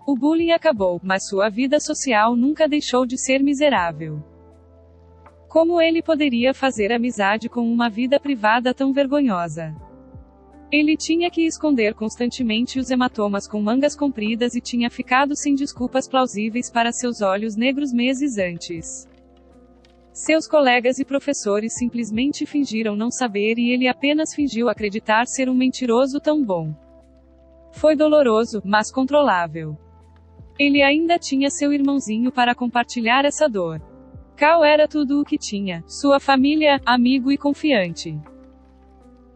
O bullying acabou, mas sua vida social nunca deixou de ser miserável. Como ele poderia fazer amizade com uma vida privada tão vergonhosa? Ele tinha que esconder constantemente os hematomas com mangas compridas e tinha ficado sem desculpas plausíveis para seus olhos negros meses antes. Seus colegas e professores simplesmente fingiram não saber e ele apenas fingiu acreditar ser um mentiroso tão bom. Foi doloroso, mas controlável. Ele ainda tinha seu irmãozinho para compartilhar essa dor. Cal era tudo o que tinha, sua família, amigo e confiante.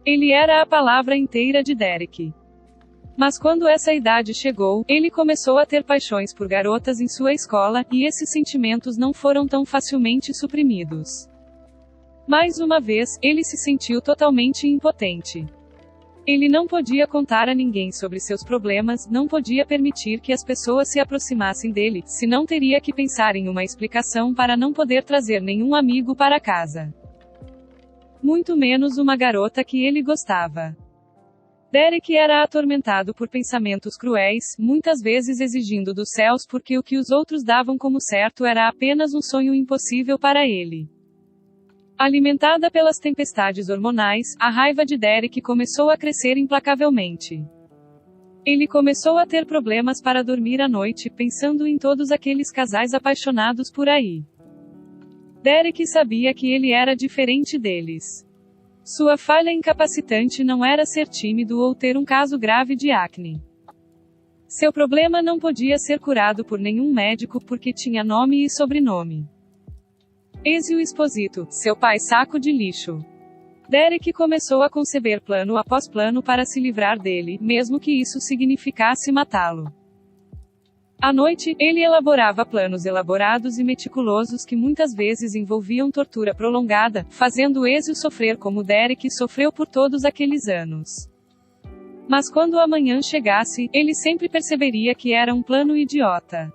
Ele era a palavra inteira de Derek. Mas quando essa idade chegou, ele começou a ter paixões por garotas em sua escola, e esses sentimentos não foram tão facilmente suprimidos. Mais uma vez, ele se sentiu totalmente impotente. Ele não podia contar a ninguém sobre seus problemas, não podia permitir que as pessoas se aproximassem dele, senão teria que pensar em uma explicação para não poder trazer nenhum amigo para casa. Muito menos uma garota que ele gostava. Derek era atormentado por pensamentos cruéis, muitas vezes exigindo dos céus porque o que os outros davam como certo era apenas um sonho impossível para ele. Alimentada pelas tempestades hormonais, a raiva de Derek começou a crescer implacavelmente. Ele começou a ter problemas para dormir à noite, pensando em todos aqueles casais apaixonados por aí. Derek sabia que ele era diferente deles. Sua falha incapacitante não era ser tímido ou ter um caso grave de acne. Seu problema não podia ser curado por nenhum médico porque tinha nome e sobrenome. Ezio Esposito, seu pai saco de lixo. Derek começou a conceber plano após plano para se livrar dele, mesmo que isso significasse matá-lo. À noite, ele elaborava planos elaborados e meticulosos que muitas vezes envolviam tortura prolongada, fazendo Ezio sofrer como Derek sofreu por todos aqueles anos. Mas quando a manhã chegasse, ele sempre perceberia que era um plano idiota.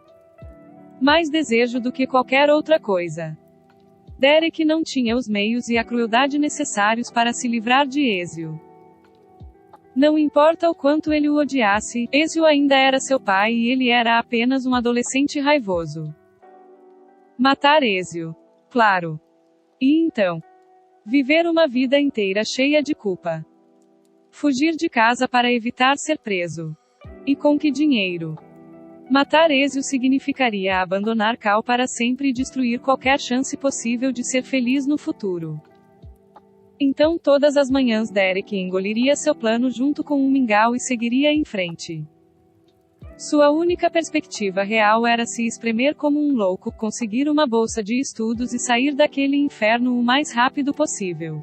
Mais desejo do que qualquer outra coisa. Derek não tinha os meios e a crueldade necessários para se livrar de Ezio. Não importa o quanto ele o odiasse, Ezio ainda era seu pai e ele era apenas um adolescente raivoso. Matar Ezio. Claro. E então? Viver uma vida inteira cheia de culpa. Fugir de casa para evitar ser preso. E com que dinheiro? Matar Ezio significaria abandonar Cal para sempre e destruir qualquer chance possível de ser feliz no futuro. Então todas as manhãs Derek engoliria seu plano junto com um mingau e seguiria em frente. Sua única perspectiva real era se espremer como um louco, conseguir uma bolsa de estudos e sair daquele inferno o mais rápido possível.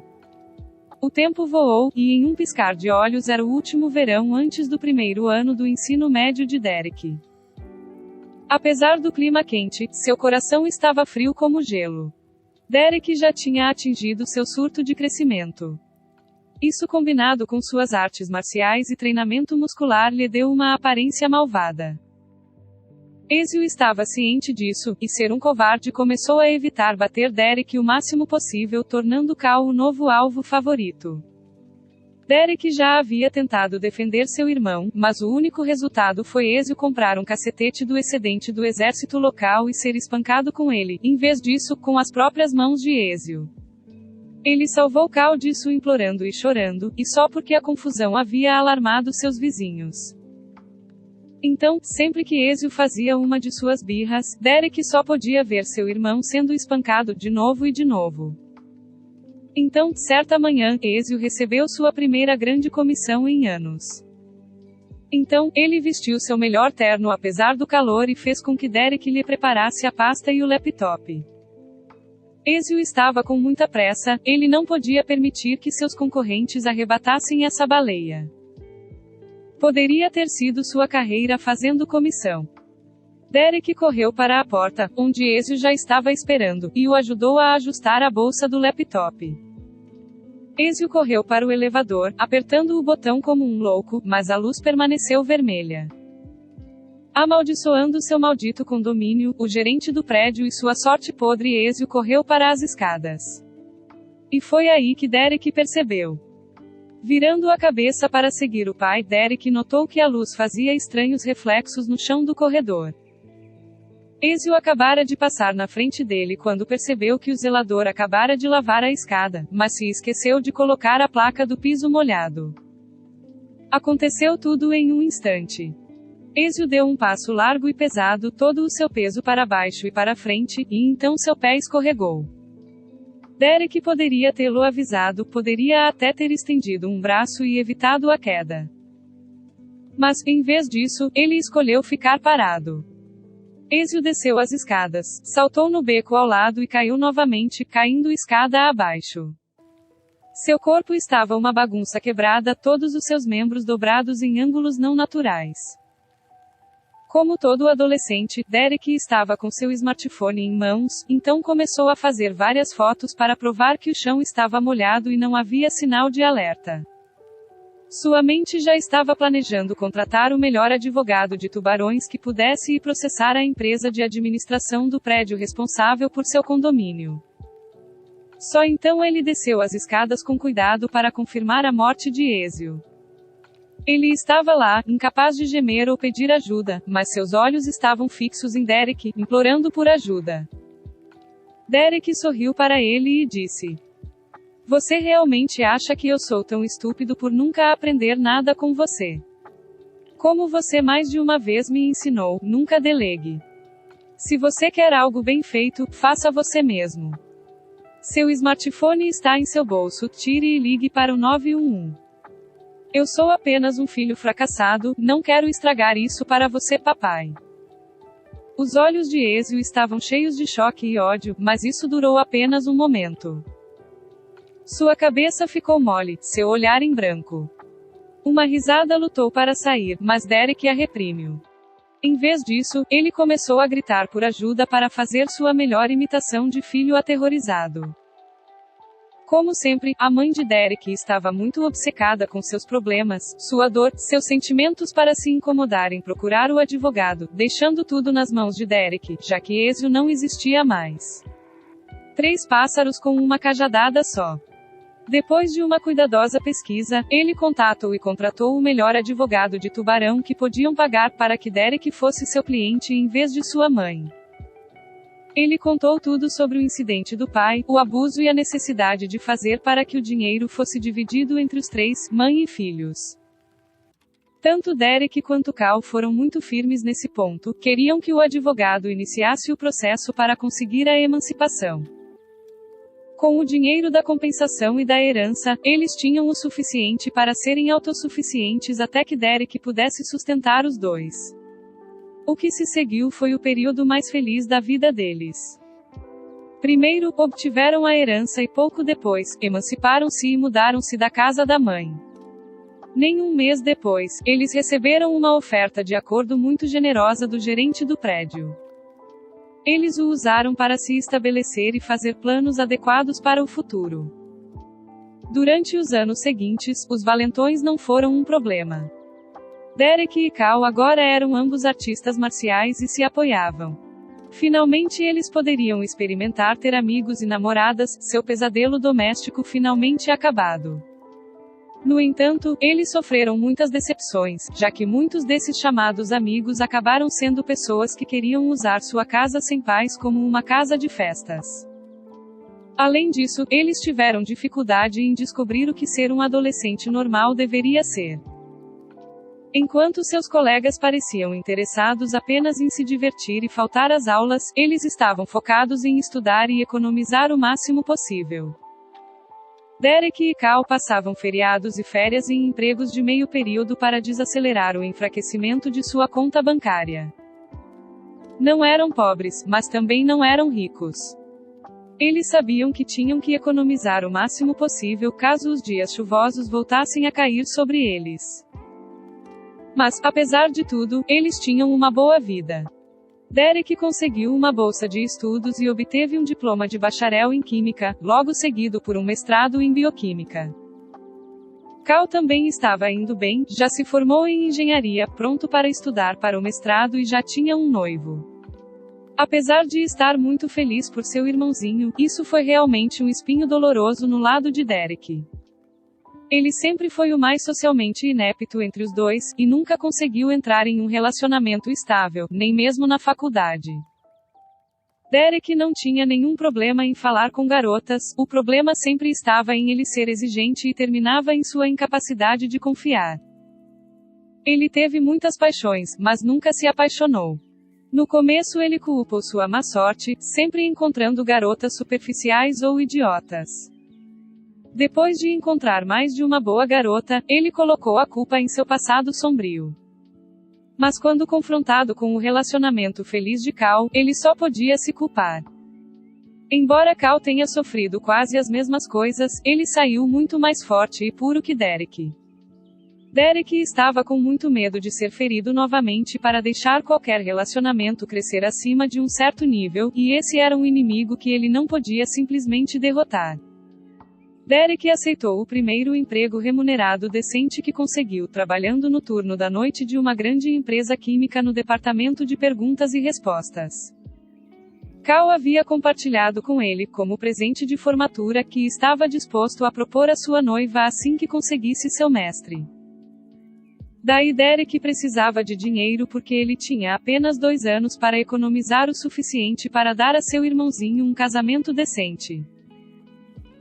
O tempo voou, e em um piscar de olhos era o último verão antes do primeiro ano do ensino médio de Derek. Apesar do clima quente, seu coração estava frio como gelo. Derek já tinha atingido seu surto de crescimento. Isso combinado com suas artes marciais e treinamento muscular lhe deu uma aparência malvada. Ezio estava ciente disso, e ser um covarde começou a evitar bater Derek o máximo possível, tornando Cal o novo alvo favorito. Derek já havia tentado defender seu irmão, mas o único resultado foi Ezio comprar um cacetete do excedente do exército local e ser espancado com ele, em vez disso, com as próprias mãos de Ezio. Ele salvou Cal disso implorando e chorando, e só porque a confusão havia alarmado seus vizinhos. Então, sempre que Ezio fazia uma de suas birras, Derek só podia ver seu irmão sendo espancado de novo e de novo. Então, certa manhã, Ezio recebeu sua primeira grande comissão em anos. Então, ele vestiu seu melhor terno apesar do calor e fez com que Derek lhe preparasse a pasta e o laptop. Ezio estava com muita pressa, ele não podia permitir que seus concorrentes arrebatassem essa baleia. Poderia ter sido sua carreira fazendo comissão. Derek correu para a porta, onde Ezio já estava esperando, e o ajudou a ajustar a bolsa do laptop. Ezio correu para o elevador, apertando o botão como um louco, mas a luz permaneceu vermelha. Amaldiçoando seu maldito condomínio, o gerente do prédio e sua sorte podre, Ezio correu para as escadas. E foi aí que Derek percebeu. Virando a cabeça para seguir o pai, Derek notou que a luz fazia estranhos reflexos no chão do corredor. Ezio acabara de passar na frente dele quando percebeu que o zelador acabara de lavar a escada, mas se esqueceu de colocar a placa do piso molhado. Aconteceu tudo em um instante. Ezio deu um passo largo e pesado, todo o seu peso para baixo e para frente, e então seu pé escorregou. Derek poderia tê-lo avisado, poderia até ter estendido um braço e evitado a queda. Mas, em vez disso, ele escolheu ficar parado. Ezio desceu as escadas, saltou no beco ao lado e caiu novamente, caindo escada abaixo. Seu corpo estava uma bagunça quebrada, todos os seus membros dobrados em ângulos não naturais. Como todo adolescente, Derek estava com seu smartphone em mãos, então começou a fazer várias fotos para provar que o chão estava molhado e não havia sinal de alerta. Sua mente já estava planejando contratar o melhor advogado de tubarões que pudesse ir processar a empresa de administração do prédio responsável por seu condomínio. Só então ele desceu as escadas com cuidado para confirmar a morte de Ezio. Ele estava lá, incapaz de gemer ou pedir ajuda, mas seus olhos estavam fixos em Derek, implorando por ajuda. Derek sorriu para ele e disse: "Você realmente acha que eu sou tão estúpido por nunca aprender nada com você? Como você mais de uma vez me ensinou, nunca delegue. Se você quer algo bem feito, faça você mesmo. Seu smartphone está em seu bolso, tire e ligue para o 911. Eu sou apenas um filho fracassado, não quero estragar isso para você, papai." Os olhos de Ezio estavam cheios de choque e ódio, mas isso durou apenas um momento. Sua cabeça ficou mole, seu olhar em branco. Uma risada lutou para sair, mas Derek a reprimiu. Em vez disso, ele começou a gritar por ajuda para fazer sua melhor imitação de filho aterrorizado. Como sempre, a mãe de Derek estava muito obcecada com seus problemas, sua dor, seus sentimentos para se incomodar em procurar o advogado, deixando tudo nas mãos de Derek, já que Ezio não existia mais. 3 pássaros com uma cajadada só. Depois de uma cuidadosa pesquisa, ele contatou e contratou o melhor advogado de tubarão que podiam pagar para que Derek fosse seu cliente em vez de sua mãe. Ele contou tudo sobre o incidente do pai, o abuso e a necessidade de fazer para que o dinheiro fosse dividido entre os 3, mãe e filhos. Tanto Derek quanto Cal foram muito firmes nesse ponto, queriam que o advogado iniciasse o processo para conseguir a emancipação. Com o dinheiro da compensação e da herança, eles tinham o suficiente para serem autossuficientes até que Derek pudesse sustentar os 2. O que se seguiu foi o período mais feliz da vida deles. Primeiro, obtiveram a herança e pouco depois, emanciparam-se e mudaram-se da casa da mãe. Nem um mês depois, eles receberam uma oferta de acordo muito generosa do gerente do prédio. Eles o usaram para se estabelecer e fazer planos adequados para o futuro. Durante os anos seguintes, os valentões não foram um problema. Derek e Cal agora eram ambos artistas marciais e se apoiavam. Finalmente eles poderiam experimentar ter amigos e namoradas, seu pesadelo doméstico finalmente acabado. No entanto, eles sofreram muitas decepções, já que muitos desses chamados amigos acabaram sendo pessoas que queriam usar sua casa sem pais como uma casa de festas. Além disso, eles tiveram dificuldade em descobrir o que ser um adolescente normal deveria ser. Enquanto seus colegas pareciam interessados apenas em se divertir e faltar às aulas, eles estavam focados em estudar e economizar o máximo possível. Derek e Cal passavam feriados e férias em empregos de meio período para desacelerar o enfraquecimento de sua conta bancária. Não eram pobres, mas também não eram ricos. Eles sabiam que tinham que economizar o máximo possível caso os dias chuvosos voltassem a cair sobre eles. Mas, apesar de tudo, eles tinham uma boa vida. Derek conseguiu uma bolsa de estudos e obteve um diploma de bacharel em Química, logo seguido por um mestrado em Bioquímica. Cal também estava indo bem, já se formou em engenharia, pronto para estudar para o mestrado e já tinha um noivo. Apesar de estar muito feliz por seu irmãozinho, isso foi realmente um espinho doloroso no lado de Derek. Ele sempre foi o mais socialmente inepto entre os dois, e nunca conseguiu entrar em um relacionamento estável, nem mesmo na faculdade. Derek não tinha nenhum problema em falar com garotas, o problema sempre estava em ele ser exigente e terminava em sua incapacidade de confiar. Ele teve muitas paixões, mas nunca se apaixonou. No começo ele culpou sua má sorte, sempre encontrando garotas superficiais ou idiotas. Depois de encontrar mais de uma boa garota, ele colocou a culpa em seu passado sombrio. Mas quando confrontado com o relacionamento feliz de Cal, ele só podia se culpar. Embora Cal tenha sofrido quase as mesmas coisas, ele saiu muito mais forte e puro que Derek. Derek estava com muito medo de ser ferido novamente para deixar qualquer relacionamento crescer acima de um certo nível, e esse era um inimigo que ele não podia simplesmente derrotar. Derek aceitou o primeiro emprego remunerado decente que conseguiu trabalhando no turno da noite de uma grande empresa química no departamento de perguntas e respostas. Cal havia compartilhado com ele, como presente de formatura, que estava disposto a propor a sua noiva assim que conseguisse seu mestre. Daí Derek precisava de dinheiro porque ele tinha apenas 2 anos para economizar o suficiente para dar a seu irmãozinho um casamento decente.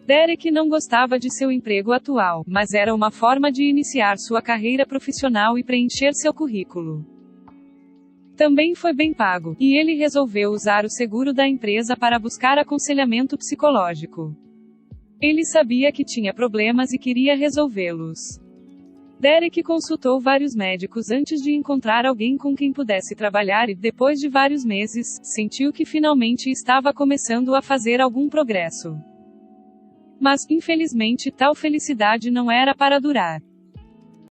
Derek não gostava de seu emprego atual, mas era uma forma de iniciar sua carreira profissional e preencher seu currículo. Também foi bem pago, e ele resolveu usar o seguro da empresa para buscar aconselhamento psicológico. Ele sabia que tinha problemas e queria resolvê-los. Derek consultou vários médicos antes de encontrar alguém com quem pudesse trabalhar e, depois de vários meses, sentiu que finalmente estava começando a fazer algum progresso. Mas, infelizmente, tal felicidade não era para durar.